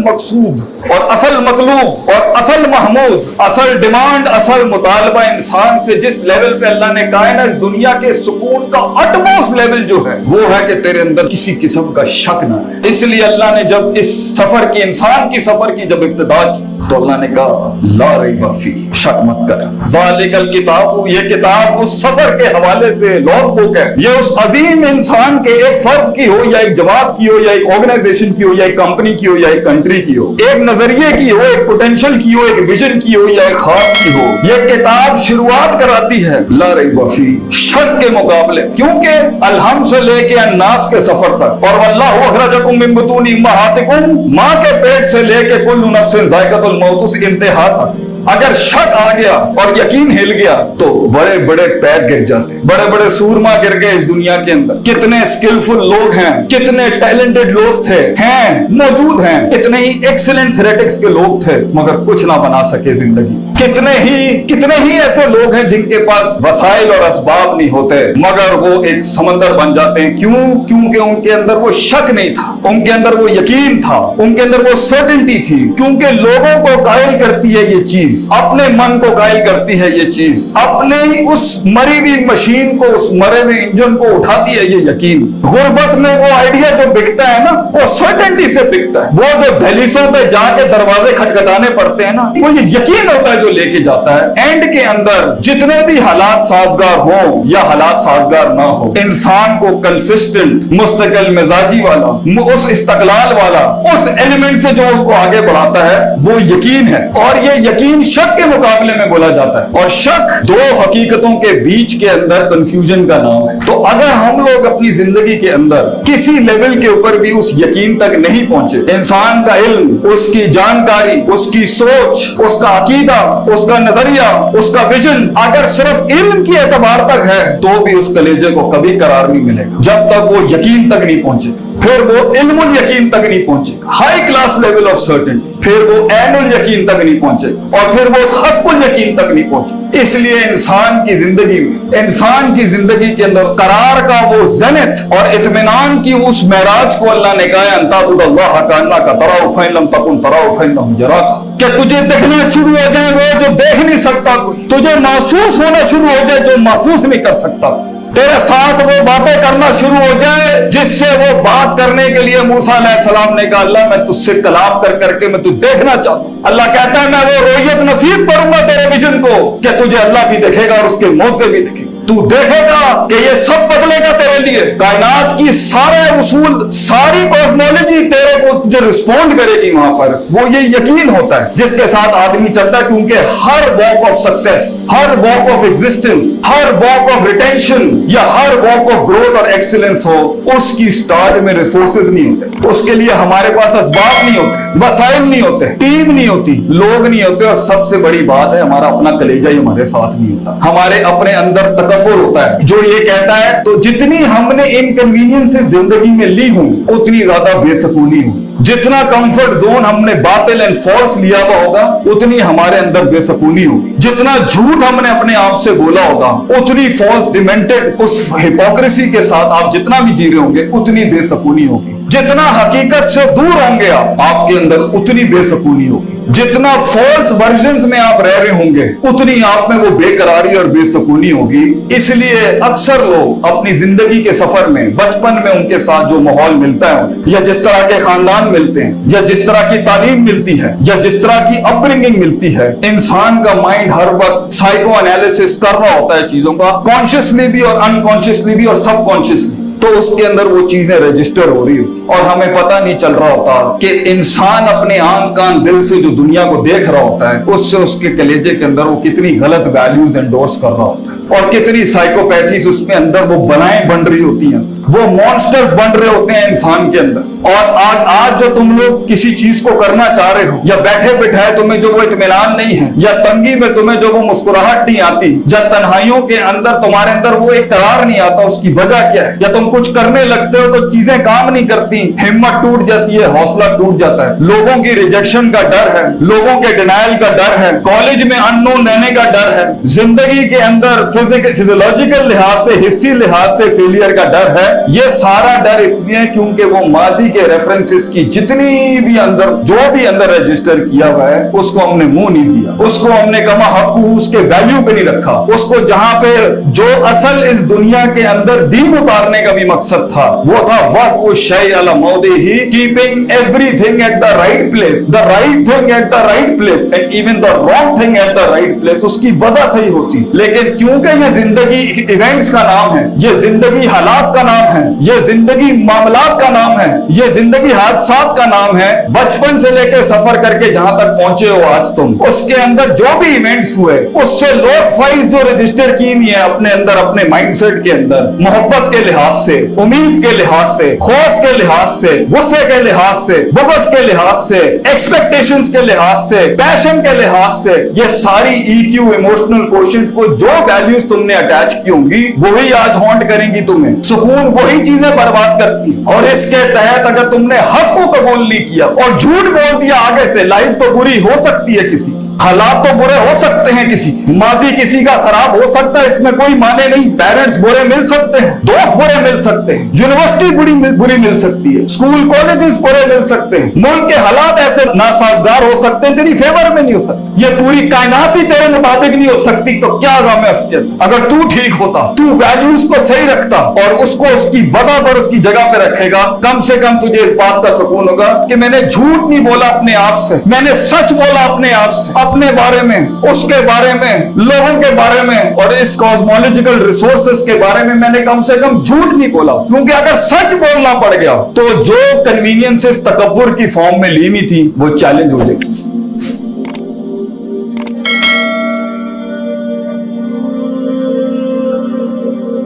मकसूद और असल मतलूब और असल महमूद, असल डिमांड, असल मुतालबा इंसान से जिस लेवल पे अल्लाह ने कहा है ना, इस दुनिया के सुकून का अटमोस्ट लेवल जो है वो है कि तेरे अंदर किसी किस्म का शक ना रहे। इसलिए अल्लाह ने जब इस सफर की, इंसान की सफर की जब इब्तिदा की तो अल्लाह ने कहा ला रैब फी, शक मत कर। ज़ालिकल किताब, ये किताब उस सफर के हवाले से लॉग बुक है। ये उस अजीम इंसान के, एक फर्द की हो या एक जमात की हो या एक ऑर्गेनाइजेशन की हो या एक कंपनी की हो या एक कंट्री की हो, एक नजरिए की हो, एक पोटेंशियल की हो, एक विजन की हो या एक ख्वाब की हो, ये किताब शुरुआत कराती है ला रैब फी, शक के मुकाबले। क्योंकि अलहम से लेके अन्नास के सफर तक, और वल्लाहु अखरजकुम मिन बुतूनि उम्महातिकुम, माँ के पेट से लेके कुल्लु नफ्सिन ज़ाइक़तुल मौत, उस इंतहा तक अगर शक आ गया और यकीन हिल गया तो बड़े बड़े पैर गिर जाते, बड़े बड़े सूरमा गिर गए इस दुनिया के अंदर। कितने स्किलफुल लोग हैं, कितने टैलेंटेड लोग थे, हैं, मौजूद हैं, कितने ही एक्सीलेंट थ्रेटिक्स के लोग थे, मगर कुछ ना बना सके जिंदगी। कितने ही ऐसे लोग हैं जिनके पास वसाइल और असबाब नहीं होते, मगर वो एक समंदर बन जाते हैं। क्यों? क्योंकि उनके अंदर वो शक नहीं था, उनके अंदर वो यकीन था, उनके अंदर वो सर्टेनिटी थी। क्योंकि लोगों को कायल करती है ये चीज, अपने मन को कायल करती है ये चीज, अपने उस मरी हुई मशीन को, उस मरे हुए इंजन को उठाती है ये यकीन। गुर्बत में वो आइडिया जो बिकता है ना, वो सर्टेनिटी से बिकता है। वो जो दहलीसों पे जाके दरवाजे खटखटाने पड़ते हैं ना, वो ये यकीन होता है जो लेके जाता है। एंड के अंदर जितने भी हालात साजगार हो या हालात साजगार ना हो, इंसान को कंसिस्टेंट, मुस्तकिल मिजाजी वाला, उस इस्तकलाल वाला, उस एलिमेंट से जो उसको आगे बढ़ाता है वो यकीन है। और ये यकीन शक के मुकाबले में बोला जाता है। और शक दो हकीकतों के बीच के अंदर कंफ्यूजन का नाम है। तो अगर हम लोग अपनी जिंदगी के अंदर किसी लेवल के ऊपर भी उस यकीन तक नहीं पहुंचे, इंसान का इल्म, उसकी जानकारी, उसकी सोच, उसका अकीदा, उसका नजरिया, उसका विजन अगर सिर्फ इल्म की एतबार तक है तो भी उस कलेजे को कभी करार नहीं मिलेगा जब तक वो यकीन तक नहीं पहुंचे। फिर वो इल्मुल यकीन तक नहीं पहुंचेगा, high class level of certainty. फिर वो ऐनुल यकीन तक नहीं पहुंचेगा और फिर वो हक़ुल यकीन तक नहीं पहुंचेगा। इसलिए इंसान की जिंदगी में, इंसान की जिंदगी के अंदर करार का वो जनित और इत्मीनान की उस महराज को अल्लाह ने कहा अंताबुदल्लाह कअन्नका तराहु फइन लम तकुन तराहु फइन्नहु यराका, कि तुझे देखना शुरू हो जाए वो जो देख नहीं सकता कोई, तुझे महसूस होना शुरू हो जाए जो महसूस नहीं कर सकता, तेरे साथ वो बातें करना शुरू हो जाए जिससे वो बात करने के लिए मूसा अलैहिस्सलाम ने कहा अल्लाह मैं तुझसे कलाम कर करके मैं तुझे देखना चाहता हूँ। अल्लाह कहता है मैं वो रोयत नसीब करूंगा तेरे विजन को कि तुझे अल्लाह भी देखेगा और उसके मौत से भी देखेगा। तू देखेगा कि ये सब बदलेगा तेरे लिए, कायनात की सारे उसूल, सारी कॉस्मोलॉजी तेरे को तुझे रिस्पॉन्ड करेगी वहां पर। वो ये यकीन होता है जिसके साथ आदमी चलता है, क्योंकि हर वॉक ऑफ सक्सेस, हर वॉक ऑफ एग्जिस्टेंस, हर वॉक ऑफ रिटेंशन या हर वॉक ऑफ ग्रोथ और एक्सीलेंस हो, उसकी स्टार्ट में रिसोर्सेज नहीं होते, उसके लिए हमारे पास असबाब नहीं होते, वसाइल नहीं होते, टीम नहीं होती, लोग नहीं होते, और सबसे बड़ी बात है हमारा अपना कलेजा ही हमारे साथ नहीं होता। हमारे अपने अंदर तकब्बुर होता है जो ये कहता है तो जितनी हमने इनकन्वीनियंसेस जिंदगी में ली होंगी उतनी ज्यादा बेसकूनी होगी, जितना कंफर्ट जोन हमने बातिल एंड फॉल्स लिया हुआ होगा उतनी हमारे अंदर बेसकूनी होगी, जितना झूठ हमने अपने आप से बोला होगा उतनी फॉल्स डिमेंटेड उस हिपोक्रेसी के साथ आप जितना भी जी रहे होंगे उतनी बेसकूनी होगी, जितना हकीकत से दूर होंगे आप, आपके अंदर उतनी बेसकूनी होगी, जितना फॉल्स वर्जन्स में आप रह रहे होंगे उतनी आप में वो बेकरारी और बेसकूनी होगी। इसलिए अक्सर लोग अपनी जिंदगी के सफर में बचपन में उनके साथ जो माहौल मिलता है या जिस तरह के खानदान मिलते हैं या जिस तरह की तालीम मिलती है या जिस तरह की अपब्रिंगिंग मिलती है, इंसान का माइंड हर वक्त साइको एनालिसिस कर रहा होता है चीजों का, कॉन्शियसली भी और अनकॉन्शियसली भी और सबकॉन्शियसली, तो उसके अंदर वो चीजें रजिस्टर हो रही होती और हमें पता नहीं चल रहा होता कि इंसान अपने आंख कान दिल से जो दुनिया को देख रहा होता है उससे उसके कलेजे के अंदर वो कितनी गलत वैल्यूज एंडोर्स कर रहा होता है और कितनी साइकोपैथीज उसमें अंदर वो बनाएं बन रही होती हैं, वो मॉन्स्टर्स बन रहे होते हैं इंसान के अंदर। और आज जो तुम लोग किसी चीज को करना चाह रहे हो या बैठे बिठाए तुम्हें जो वो इत्मीनान नहीं है या तंगी में तुम्हें जो वो मुस्कुराहट नहीं आती या तन्हाइयों के अंदर तुम्हारे अंदर वो एक करार नहीं आता, उसकी वजह क्या है? या तुम कुछ करने लगते हो तो चीजें काम नहीं करती, हिम्मत टूट जाती है, हौसला टूट जाता है, लोगों की रिजेक्शन का डर है, लोगों के डिनायल का डर है, कॉलेज में अननोन रहने का डर है, जिंदगी के अंदर फिजियोलॉजिकल लिहाज से, हिस्सी लिहाज से फेलियर का डर है, یہ سارا ڈر اس لیے کیونکہ وہ ماضی کے ریفرنسز کی جتنی بھی اندر جو بھی اندر رجسٹر کیا ہوا ہے اس کو ہم نے منہ نہیں دیا, اس کو ہم نے کما حق اس کے ویلیو پہ نہیں رکھا. اس کو جہاں پہ جو اصل اس دنیا کے اندر دین اتارنے کا بھی مقصد تھا وہ تھا وقف الشیء علی موضعہ, keeping everything at the right place, the right thing at the right place and even the wrong thing at the right place. اس کی وجہ صحیح ہوتی, لیکن کیونکہ یہ زندگی ایونٹس کا نام ہے, یہ زندگی حالات کا نام ہے, یہ زندگی معاملات کا نام ہے, یہ زندگی حادثات کا نام ہے, بچپن سے لے کے سفر کر کے جہاں تک پہنچے ہو آج تم, اس کے اندر جو بھی ایونٹس ہوئے اس سے لوگ فائز جو رجسٹر کی ہوئی ہیں اپنے اندر, اپنے مائنڈ سیٹ کے اندر, محبت کے لحاظ سے, امید کے لحاظ سے, خوف کے لحاظ سے, غصے کے لحاظ سے, بغض کے لحاظ سے, ایکسپیکٹیشنز کے لحاظ سے, پیشن کے لحاظ سے, یہ ساری EQ ایموشنل کوشنز کو جو ویلیوز تم نے اٹیچ کی ہوں گی وہی آج ہانٹ کریں گی تمہیں. سکون وہی چیزیں برباد کرتی, اور اس کے تحت اگر تم نے حق کو قبول نہیں کیا اور جھوٹ بول دیا آگے سے, لائف تو بری ہو سکتی ہے کسی کی, حالات تو برے ہو سکتے ہیں کسی کے, ماضی کسی کا خراب ہو سکتا ہے, اس میں کوئی معنی نہیں, پیرنٹس برے مل سکتے ہیں, دوست برے مل سکتے ہیں, یونیورسٹی بری مل سکتی ہے, اسکول کالجز برے مل سکتے ہیں, ملک کے حالات ایسے ناسازگار ہو سکتے ہیں تیری فیور میں نہیں ہو سکتے, یہ پوری کائنات ہی تیرے مطابق نہیں ہو سکتی, تو کیا غم ہے اس کے اگر تو ٹھیک ہوتا, تو ویلیوز کو صحیح رکھتا اور اس کو اس کی وضع پر اس کی جگہ پہ رکھے گا, کم سے کم تجھے اس بات کا سکون ہوگا کہ میں نے جھوٹ نہیں بولا اپنے آپ سے, میں نے سچ بولا اپنے آپ سے, اپنے بارے میں, اس کے بارے میں, لوگوں کے بارے میں اور اس کاسمولوجیکل ریسورسز کے بارے میں نے کم سے کم جھوٹ نہیں بولا. کیونکہ اگر سچ بولنا پڑ گیا تو جو کنوینئنسز تکبر کی فارم میں لی ہوئی تھی وہ چیلنج ہو جائے گی.